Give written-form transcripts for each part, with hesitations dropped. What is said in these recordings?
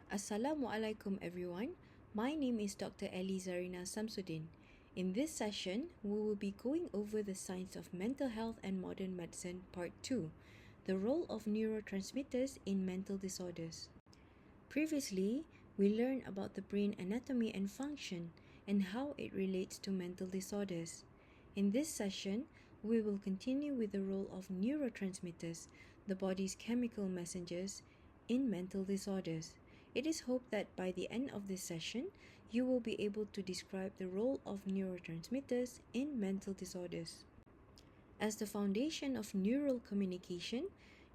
Assalamualaikum everyone. My name is Dr. Ali Zarina Samsudin. In this session, we will be going over the science of mental health and modern medicine part 2, the role of neurotransmitters in mental disorders. Previously, we learned about the brain anatomy and function and how it relates to mental disorders. In this session, we will continue with the role of neurotransmitters, the body's chemical messengers, in mental disorders. It is hoped that by the end of this session, you will be able to describe the role of neurotransmitters in mental disorders. As the foundation of neural communication,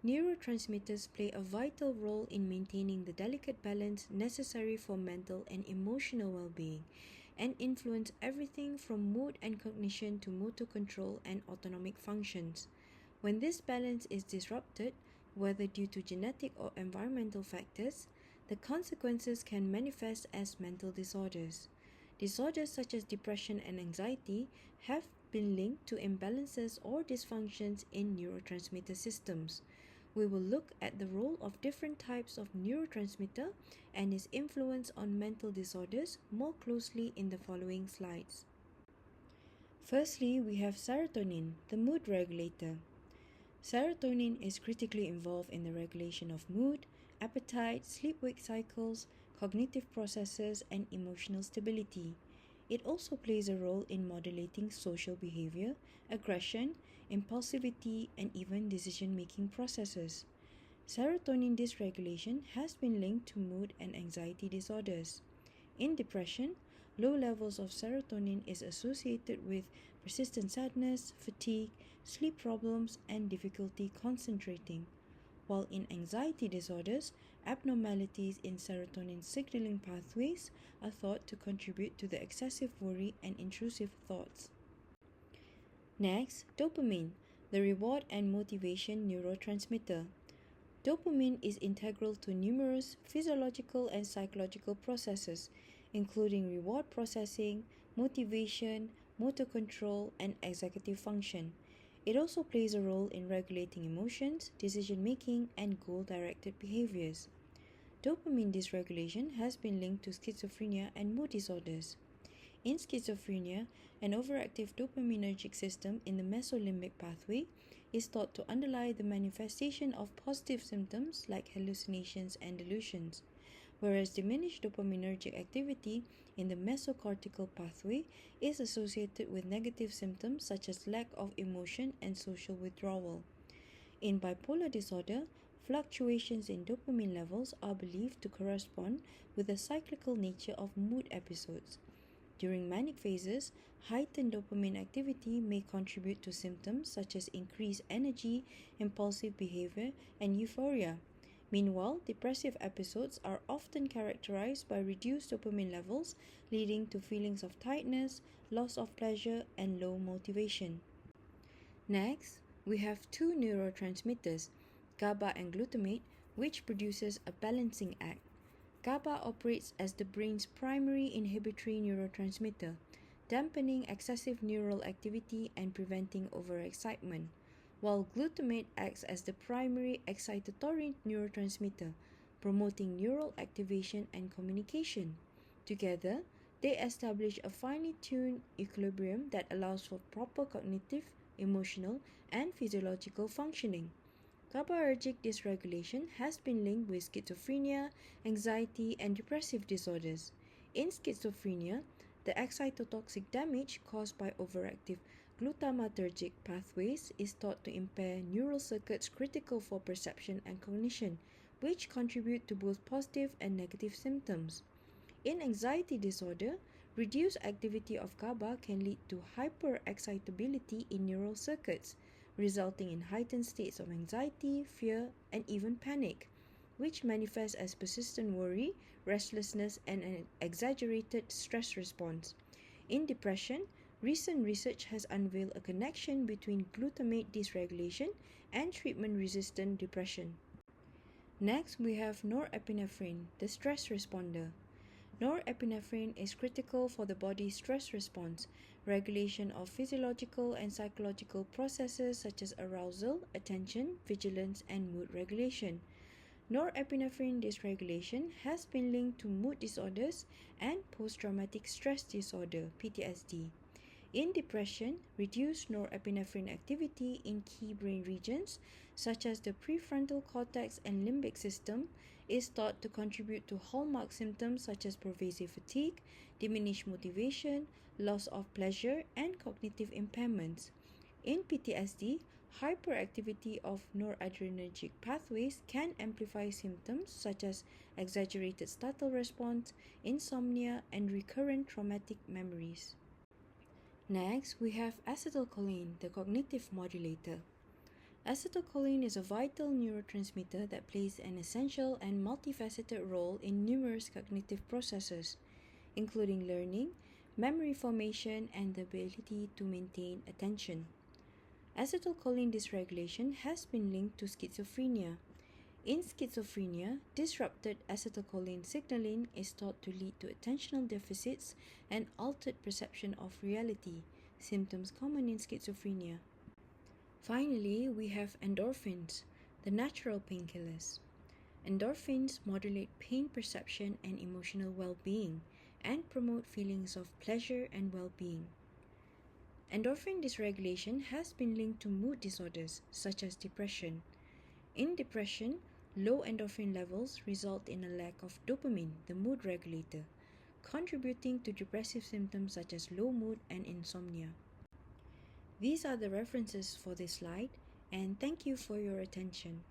neurotransmitters play a vital role in maintaining the delicate balance necessary for mental and emotional well-being and influence everything from mood and cognition to motor control and autonomic functions. When this balance is disrupted, whether due to genetic or environmental factors, the consequences can manifest as mental disorders. Disorders such as depression and anxiety have been linked to imbalances or dysfunctions in neurotransmitter systems. We will look at the role of different types of neurotransmitter and its influence on mental disorders more closely in the following slides. Firstly, we have serotonin, the mood regulator. Serotonin is critically involved in the regulation of mood, appetite, sleep-wake cycles, cognitive processes, and emotional stability. It also plays a role in modulating social behavior, aggression, impulsivity, and even decision-making processes. Serotonin dysregulation has been linked to mood and anxiety disorders. In depression, low levels of serotonin is associated with persistent sadness, fatigue, sleep problems, and difficulty concentrating. While in anxiety disorders, abnormalities in serotonin signaling pathways are thought to contribute to the excessive worry and intrusive thoughts. Next, dopamine, the reward and motivation neurotransmitter. Dopamine is integral to numerous physiological and psychological processes, including reward processing, motivation, motor control, and executive function. It also plays a role in regulating emotions, decision-making, and goal-directed behaviors. Dopamine dysregulation has been linked to schizophrenia and mood disorders. In schizophrenia, an overactive dopaminergic system in the mesolimbic pathway is thought to underlie the manifestation of positive symptoms like hallucinations and delusions, whereas diminished dopaminergic activity in the mesocortical pathway is associated with negative symptoms such as lack of emotion and social withdrawal. In bipolar disorder, fluctuations in dopamine levels are believed to correspond with the cyclical nature of mood episodes. During manic phases, heightened dopamine activity may contribute to symptoms such as increased energy, impulsive behavior, and euphoria. Meanwhile, depressive episodes are often characterized by reduced dopamine levels, leading to feelings of tiredness, loss of pleasure, and low motivation. Next, we have two neurotransmitters, GABA and glutamate, which produces a balancing act. GABA operates as the brain's primary inhibitory neurotransmitter, dampening excessive neural activity and preventing overexcitement, while glutamate acts as the primary excitatory neurotransmitter, promoting neural activation and communication. Together, they establish a finely tuned equilibrium that allows for proper cognitive, emotional, and physiological functioning. GABAergic dysregulation has been linked with schizophrenia, anxiety, and depressive disorders. In schizophrenia, the excitotoxic damage caused by overactive glutamatergic pathways is thought to impair neural circuits critical for perception and cognition, which contribute to both positive and negative symptoms. In anxiety disorder, reduced activity of GABA can lead to hyperexcitability in neural circuits, resulting in heightened states of anxiety, fear, and even panic, which manifest as persistent worry, restlessness, and an exaggerated stress response. In depression, recent research has unveiled a connection between glutamate dysregulation and treatment-resistant depression. Next, we have norepinephrine, the stress responder. Norepinephrine is critical for the body's stress response, regulation of physiological and psychological processes such as arousal, attention, vigilance, and mood regulation. Norepinephrine dysregulation has been linked to mood disorders and post-traumatic stress disorder (PTSD). In depression, reduced norepinephrine activity in key brain regions, such as the prefrontal cortex and limbic system, is thought to contribute to hallmark symptoms such as pervasive fatigue, diminished motivation, loss of pleasure, and cognitive impairments. In PTSD, hyperactivity of noradrenergic pathways can amplify symptoms such as exaggerated startle response, insomnia, and recurrent traumatic memories. Next, we have acetylcholine, the cognitive modulator. Acetylcholine is a vital neurotransmitter that plays an essential and multifaceted role in numerous cognitive processes, including learning, memory formation, and the ability to maintain attention. Acetylcholine dysregulation has been linked to schizophrenia. In schizophrenia, disrupted acetylcholine signaling is thought to lead to attentional deficits and altered perception of reality, symptoms common in schizophrenia. Finally, we have endorphins, the natural painkillers. Endorphins modulate pain perception and emotional well-being and promote feelings of pleasure and well-being. Endorphin dysregulation has been linked to mood disorders such as depression. In depression, low endorphin levels result in a lack of dopamine, the mood regulator, contributing to depressive symptoms such as low mood and insomnia. These are the references for this slide, and thank you for your attention.